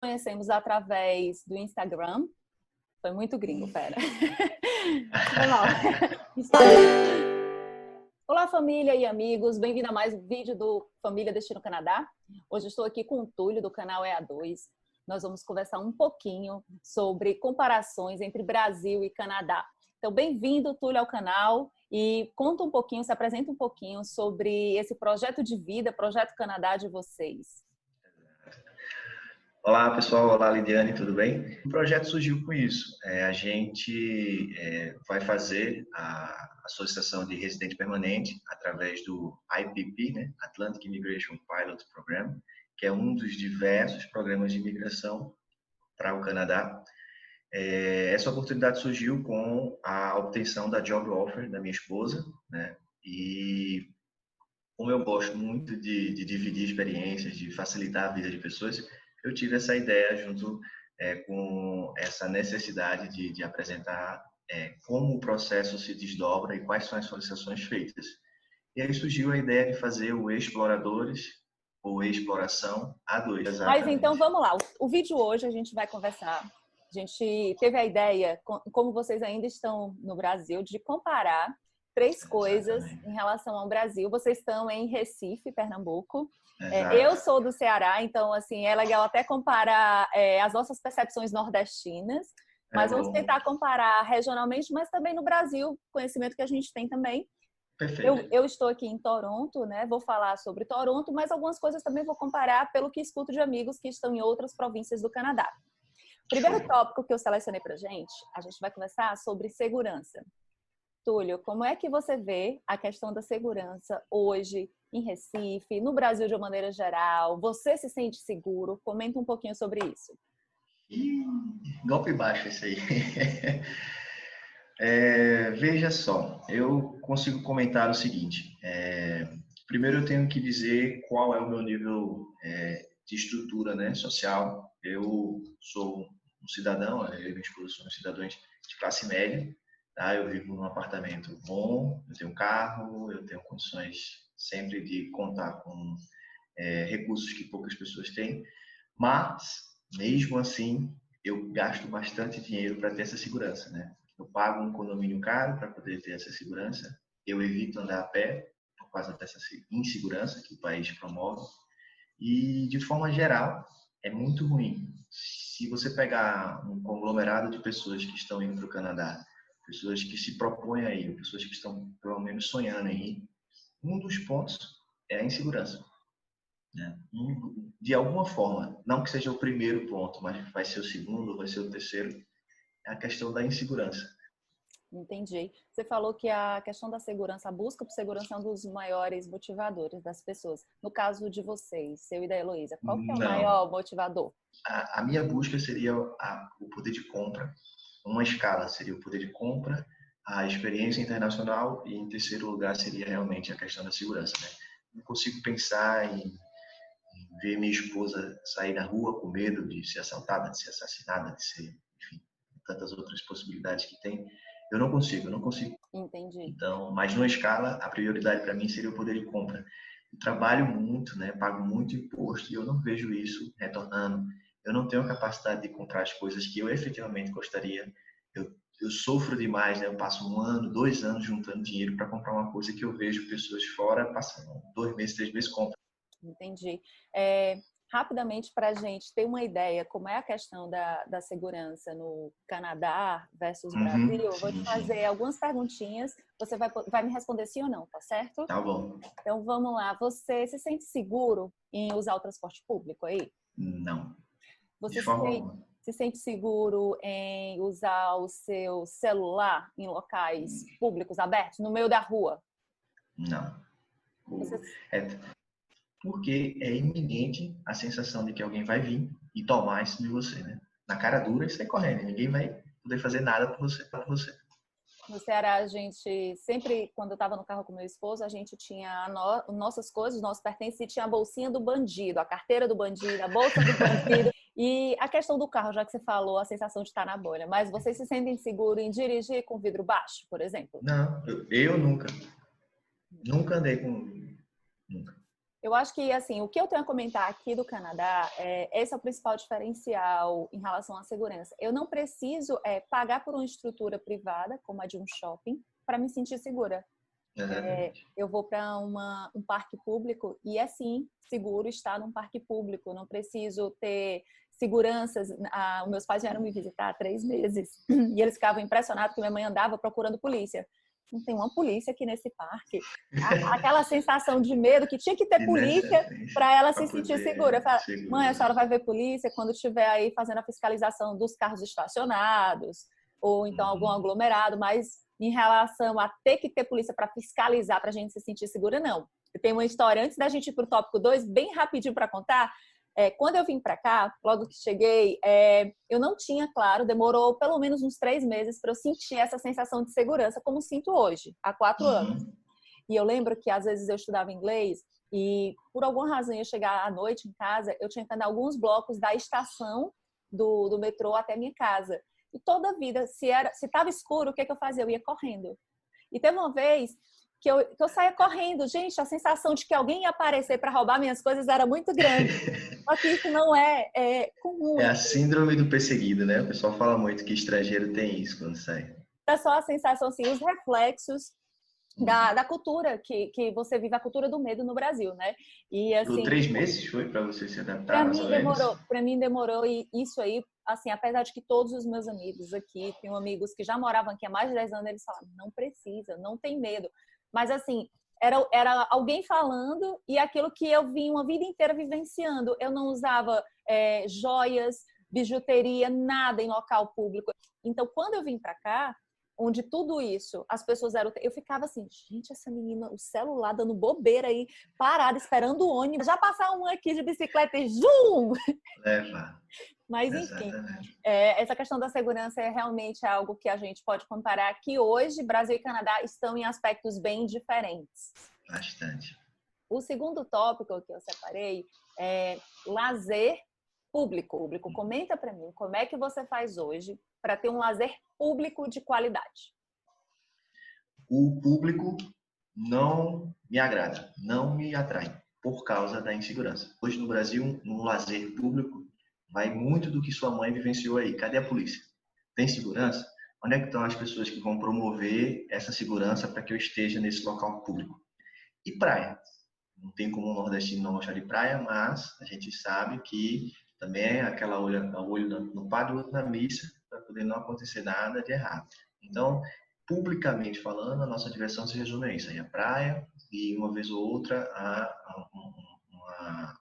conhecemos através do Instagram. Foi muito gringo, pera. Foi mal. Olá, família e amigos. Bem-vindo a mais um vídeo do Família Destino Canadá. Hoje estou aqui com o Túlio, do canal EA2. Nós vamos conversar um pouquinho sobre comparações entre Brasil e Canadá. Então, bem-vindo, Túlio, ao canal. E conta um pouquinho, se apresenta um pouquinho sobre esse projeto de vida, Projeto Canadá de vocês. Olá, pessoal. Olá, Lidiane, tudo bem? O projeto surgiu com isso. A gente vai fazer a Associação de Residente Permanente através do IPP, né? Atlantic Immigration Pilot Program, que é um dos diversos programas de imigração para o Canadá. Essa oportunidade surgiu com a obtenção da job offer da minha esposa, né? E como eu gosto muito de dividir experiências, de facilitar a vida de pessoas, eu tive essa ideia junto com essa necessidade de apresentar como o processo se desdobra e quais são as solicitações feitas. E aí surgiu a ideia de fazer o Exploradores ou Exploração A2. Exatamente. Mas então vamos lá, o vídeo hoje a gente vai conversar. A gente teve a ideia, como vocês ainda estão no Brasil, de comparar três coisas em relação ao Brasil. Vocês estão em Recife, Pernambuco. Eu sou do Ceará, então assim é legal até comparar as nossas percepções nordestinas, mas vamos tentar comparar regionalmente, mas também no Brasil, conhecimento que a gente tem também. Perfeito. Eu estou aqui em Toronto, né? Vou falar sobre Toronto, mas algumas coisas também vou comparar pelo que escuto de amigos que estão em outras províncias do Canadá. Primeiro tópico que eu selecionei pra gente, a gente vai conversar sobre segurança. Túlio, como é que você vê a questão da segurança hoje em Recife, no Brasil de uma maneira geral? Você se sente seguro? Comenta um pouquinho sobre isso. Golpe baixo esse aí. Veja só, eu consigo comentar o seguinte. Primeiro eu tenho que dizer qual é o meu nível de estrutura, né, social. Eu sou um cidadão, eu e minha esposa somos cidadãos de classe média. Tá? Eu vivo num apartamento bom, eu tenho um carro, eu tenho condições sempre de contar com recursos que poucas pessoas têm, mas, mesmo assim, eu gasto bastante dinheiro para ter essa segurança, né? Eu pago um condomínio caro para poder ter essa segurança, eu evito andar a pé por causa dessa insegurança que o país promove e, de forma geral, é muito ruim. Se você pegar um conglomerado de pessoas que estão indo para o Canadá, pessoas que se propõem a ir, pessoas que estão, pelo menos, sonhando em ir, um dos pontos é a insegurança. Né? De alguma forma, não que seja o primeiro ponto, mas vai ser o segundo, vai ser o terceiro, é a questão da insegurança. Entendi. Você falou que a questão da segurança, a busca por segurança é um dos maiores motivadores das pessoas. No caso de vocês, seu e da Heloísa, qual que é o maior motivador? A minha busca seria o poder de compra. Uma escala seria o poder de compra, a experiência internacional e, em terceiro lugar, seria realmente a questão da segurança. Né? Não consigo pensar em ver minha esposa sair na rua com medo de ser assaltada, de ser assassinada, de ser, enfim, tantas outras possibilidades que tem. Eu não consigo. Entendi. Então, mas numa escala, a prioridade para mim seria o poder de compra. Eu trabalho muito, né? Pago muito imposto e eu não vejo isso retornando. Eu não tenho a capacidade de comprar as coisas que eu efetivamente gostaria. Eu sofro demais, né? Eu passo 1 ano, 2 anos juntando dinheiro para comprar uma coisa que eu vejo pessoas fora passando 2 meses, 3 meses compram. Entendi. Rapidamente, para a gente ter uma ideia como é a questão da segurança no Canadá versus Brasil, eu vou te fazer algumas perguntinhas, você vai me responder sim ou não, tá certo? Tá bom. Então, vamos lá. Você se sente seguro em usar o transporte público aí? Não. Você se sente seguro em usar o seu celular em locais públicos abertos, no meio da rua? Não. Porque é iminente a sensação de que alguém vai vir e tomar isso de você, né? Na cara dura e sair correndo. Ninguém vai poder fazer nada por você. No Ceará, a gente sempre, quando eu estava no carro com meu esposo, a gente tinha nossas coisas, nossos pertences, e tinha a bolsinha do bandido, a carteira do bandido, a bolsa do bandido. E a questão do carro, já que você falou, a sensação de estar na bolha. Mas vocês se sentem seguros em dirigir com vidro baixo, por exemplo? Não, eu nunca. Nunca andei com... Nunca. Eu acho que, assim, o que eu tenho a comentar aqui do Canadá, esse é o principal diferencial em relação à segurança. Eu não preciso pagar por uma estrutura privada, como a de um shopping, para me sentir segura. Exatamente. Eu vou para um parque público e é sim seguro estar num parque público. Não preciso ter seguranças. Os meus pais vieram me visitar há 3 meses e eles ficavam impressionados que minha mãe andava procurando polícia. Não tem uma polícia aqui nesse parque. Aquela sensação de medo que tinha que ter polícia para ela para se sentir segura. Eu poder falo, mãe, a segurar. senhora vai ver polícia quando estiver aí fazendo a fiscalização dos carros estacionados ou então algum Uhum. aglomerado, mas em relação a ter que ter polícia para fiscalizar, para a gente se sentir segura, não. Eu tenho uma história, antes da gente ir para o tópico 2, bem rapidinho para contar. Quando eu vim para cá, logo que cheguei, eu não tinha, claro, demorou pelo menos uns 3 meses para eu sentir essa sensação de segurança, como sinto hoje, há 4 anos. Uhum. E eu lembro que às vezes eu estudava inglês e, por alguma razão, eu ia chegar à noite em casa, eu tinha que andar alguns blocos da estação do metrô até minha casa. E toda a vida, se estava escuro, o que eu fazia? Eu ia correndo. E teve uma vez que eu saía correndo. Gente, a sensação de que alguém ia aparecer para roubar minhas coisas era muito grande. Só que isso não é comum. É a síndrome do perseguido, né? O pessoal fala muito que estrangeiro tem isso quando sai. É só a sensação, assim, os reflexos Uhum. da cultura que você vive, a cultura do medo no Brasil, né? E, Durou assim, 3 meses, foi para você se adaptar, mais ou menos? para mim demorou, e isso aí, assim, apesar de que todos os meus amigos aqui, tenho amigos que já moravam aqui há mais de 10 anos, eles falam, não precisa, não tem medo. Mas, assim, era alguém falando e aquilo que eu vim uma vida inteira vivenciando. Eu não usava joias, bijuteria, nada em local público. Então, quando eu vim para cá, onde tudo isso, as pessoas eram... Eu ficava assim, gente, essa menina, o celular dando bobeira aí, parada, esperando o ônibus. Já passar um aqui de bicicleta e zum! Leva. Mas, enfim, Exatamente. essa questão da segurança é realmente algo que a gente pode comparar que hoje Brasil e Canadá estão em aspectos bem diferentes. Bastante. O segundo tópico que eu separei é lazer público. Comenta para mim, como é que você faz hoje para ter um lazer público de qualidade? O público não me agrada, não me atrai, por causa da insegurança. Hoje no Brasil, um lazer público vai muito do que sua mãe vivenciou aí. Cadê a polícia? Tem segurança? Onde é que estão as pessoas que vão promover essa segurança para que eu esteja nesse local público? E praia. Não tem como um nordestino não gostar de praia, mas a gente sabe que também é aquela olho no padre, outro na missa, para poder não acontecer nada de errado. Então, publicamente falando, a nossa diversão se resume a isso, aí a praia e uma vez ou outra uma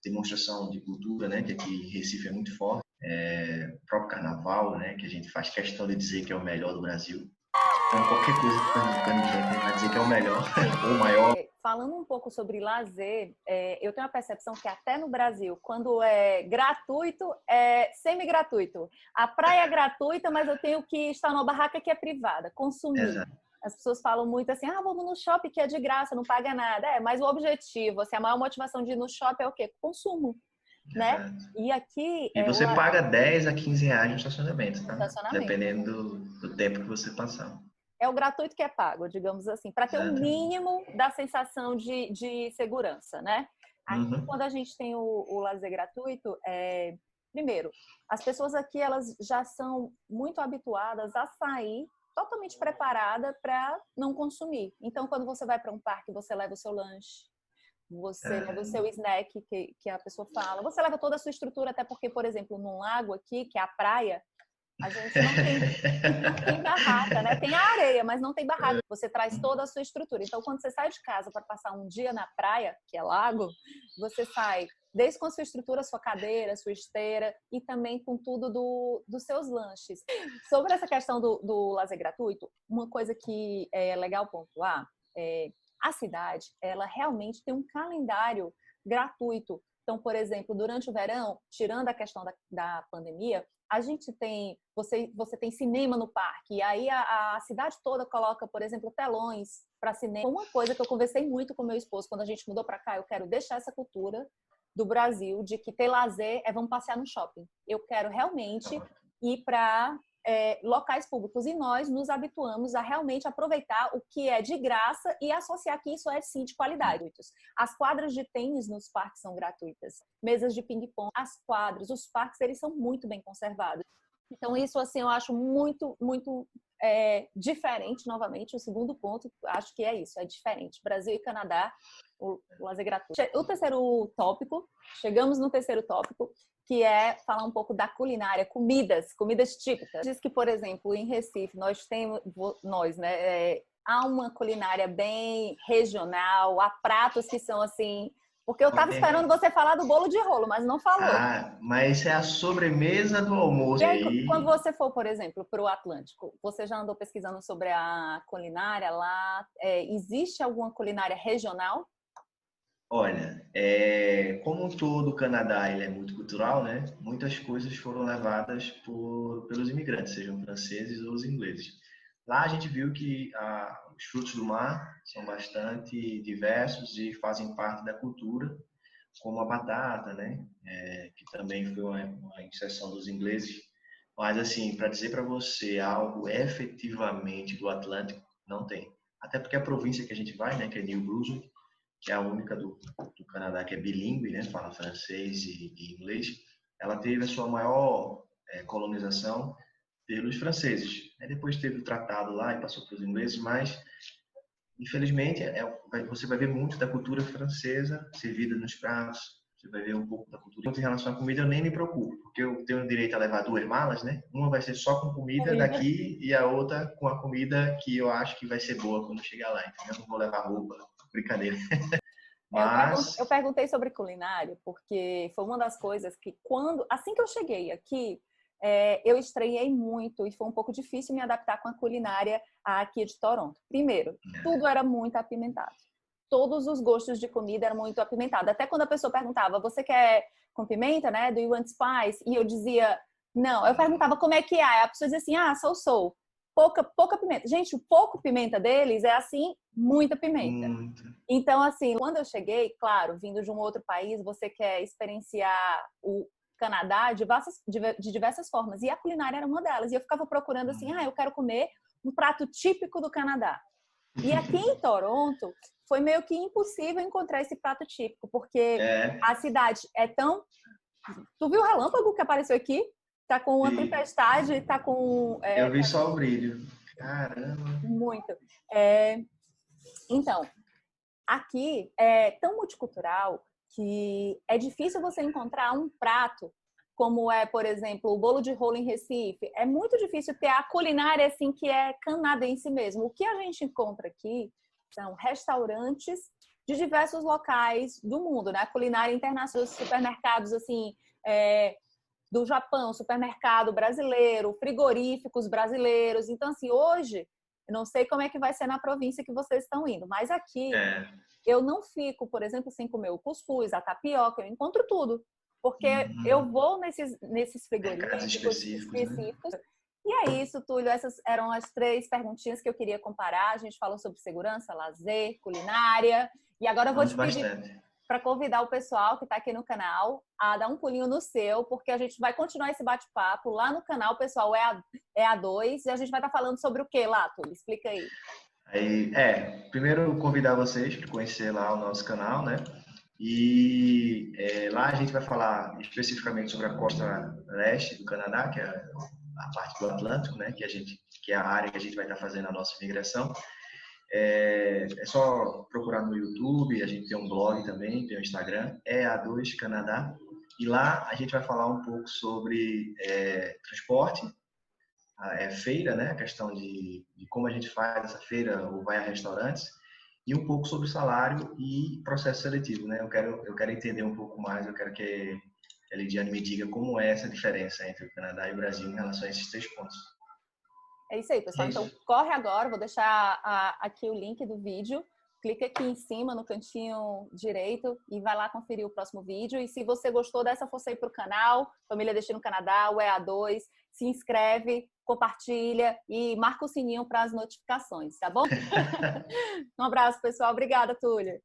demonstração de cultura, né, que aqui em Recife é muito forte, o próprio carnaval, né, que a gente faz questão de dizer que é o melhor do Brasil. Então, qualquer coisa que pernambucano inventa, vai dizer que é o melhor ou o maior. Falando um pouco sobre lazer, eu tenho a percepção que até no Brasil, quando é gratuito, é semi-gratuito. A praia é gratuita, mas eu tenho que estar numa barraca que é privada, consumir. Exato. As pessoas falam muito assim, vamos no shopping que é de graça, não paga nada. Mas o objetivo, assim, a maior motivação de ir no shopping é o quê? Consumo, né? Exato. E aqui E você paga 10 a 15 reais no estacionamento, tá? estacionamento. Dependendo do tempo que você passar. É o gratuito que é pago, digamos assim, para ter o mínimo da sensação de segurança, né? Aqui, quando a gente tem o lazer gratuito, primeiro, as pessoas aqui elas já são muito habituadas a sair totalmente preparada para não consumir. Então, quando você vai para um parque, você leva o seu lanche, você leva o seu snack, que a pessoa fala, você leva toda a sua estrutura, até porque, por exemplo, num lago aqui, que é a praia, a gente não tem barraca, né? Tem a areia, mas não tem barraca. Você traz toda a sua estrutura. Então, quando você sai de casa para passar um dia na praia, que é lago, você sai desde com a sua estrutura, sua cadeira, sua esteira e também com tudo dos seus lanches. Sobre essa questão do lazer gratuito, uma coisa que é legal pontuar a cidade, ela realmente tem um calendário gratuito. Então, por exemplo, durante o verão, tirando a questão da pandemia, a gente tem, você tem cinema no parque, e aí a cidade toda coloca, por exemplo, telões para cinema. Uma coisa que eu conversei muito com meu esposo quando a gente mudou para cá, eu quero deixar essa cultura do Brasil de que ter lazer vamos passear no shopping. Eu quero realmente ir para locais públicos. E nós nos habituamos a realmente aproveitar o que é de graça e associar que isso é, sim, de qualidade. As quadras de tênis nos parques são gratuitas, mesas de ping-pong, as quadras, os parques, eles são muito bem conservados. Então, isso, assim, eu acho muito, muito diferente, novamente. O segundo ponto, acho que é isso, é diferente. Brasil e Canadá, o lazer gratuito. O terceiro tópico, chegamos no terceiro tópico, que é falar um pouco da culinária, comidas típicas. Diz que, por exemplo, em Recife, há uma culinária bem regional, há pratos que são assim... Porque eu estava esperando você falar do bolo de rolo, mas não falou. Mas é a sobremesa do almoço. E aí, quando você for, por exemplo, para o Atlântico, você já andou pesquisando sobre a culinária lá? Existe alguma culinária regional? Olha, como todo o Canadá ele é muito cultural, né? Muitas coisas foram levadas pelos imigrantes, sejam franceses ou os ingleses. Lá a gente viu que os frutos do mar são bastante diversos e fazem parte da cultura, como a batata, né? Que também foi uma inserção dos ingleses. Mas, assim, para dizer para você algo efetivamente do Atlântico, não tem. Até porque a província que a gente vai, né, que é New Brunswick, que é a única do Canadá que é bilíngue, né, fala francês e inglês, ela teve a sua maior colonização pelos franceses. Depois teve o tratado lá e passou para os ingleses, mas infelizmente você vai ver muito da cultura francesa servida nos pratos, você vai ver um pouco da cultura. Em relação à comida eu nem me preocupo, porque eu tenho direito a levar 2 malas, né? Uma vai ser só com comida daqui e a outra com a comida que eu acho que vai ser boa quando chegar lá. Então eu não vou levar roupa, brincadeira. Mas... Eu perguntei sobre culinária porque foi uma das coisas que assim que eu cheguei aqui, eu estranhei muito e foi um pouco difícil me adaptar com a culinária aqui de Toronto. Primeiro, tudo era muito apimentado. Todos os gostos de comida eram muito apimentados. Até quando a pessoa perguntava, você quer com pimenta, né? Do you want spice? E eu dizia, não. Eu perguntava como é que é. A pessoa dizia assim, sou. Pouca pimenta. Gente, o pouco pimenta deles é assim, muita pimenta. Então, assim, quando eu cheguei, claro, vindo de um outro país, você quer experienciar o Canadá de diversas formas. E a culinária era uma delas. E eu ficava procurando assim, eu quero comer um prato típico do Canadá. E aqui em Toronto, foi meio que impossível encontrar esse prato típico, porque a cidade é tão... Tu viu o relâmpago que apareceu aqui? Tá com uma tempestade, tá com... eu vi só o brilho. Caramba! Muito. Então, aqui é tão multicultural que é difícil você encontrar um prato como é, por exemplo, o bolo de rolo em Recife. É muito difícil ter a culinária assim que é canadense mesmo. O que a gente encontra aqui são restaurantes de diversos locais do mundo, né? A culinária internacional, supermercados assim, do Japão, supermercado brasileiro, frigoríficos brasileiros. Então, assim, hoje, eu não sei como é que vai ser na província que vocês estão indo, mas aqui eu não fico, por exemplo, sem comer o cuscuz, a tapioca, eu encontro tudo. Porque eu vou nesses frigoríficos específicos. Né? E é isso, Túlio. Essas eram as 3 perguntinhas que eu queria comparar. A gente falou sobre segurança, lazer, culinária. E agora eu vou te pedir para convidar o pessoal que está aqui no canal a dar um pulinho no seu, porque a gente vai continuar esse bate-papo lá no canal. O pessoal é a 2 e a gente vai estar falando sobre o que lá, Túlio? Explica aí. Primeiro convidar vocês para conhecer lá o nosso canal, né? E lá a gente vai falar especificamente sobre a costa leste do Canadá, que é a parte do Atlântico, né? Que é a área que a gente vai estar fazendo a nossa imigração. É só procurar no YouTube, a gente tem um blog também, tem um Instagram, A2 Canadá. E lá a gente vai falar um pouco sobre transporte, feira, né? A questão de como a gente faz essa feira ou vai a restaurantes. E um pouco sobre salário e processo seletivo, né? Eu quero entender um pouco mais, eu quero que a Lidiane me diga como é essa diferença entre o Canadá e o Brasil em relação a esses 3 pontos. É isso aí, pessoal. Então, corre agora, vou deixar aqui o link do vídeo. Clica aqui em cima, no cantinho direito, e vai lá conferir o próximo vídeo. E se você gostou dessa, força aí para o canal, Família Destino Canadá, o EA2, se inscreve, compartilha e marca o sininho para as notificações, tá bom? Um abraço, pessoal. Obrigada, Túlio.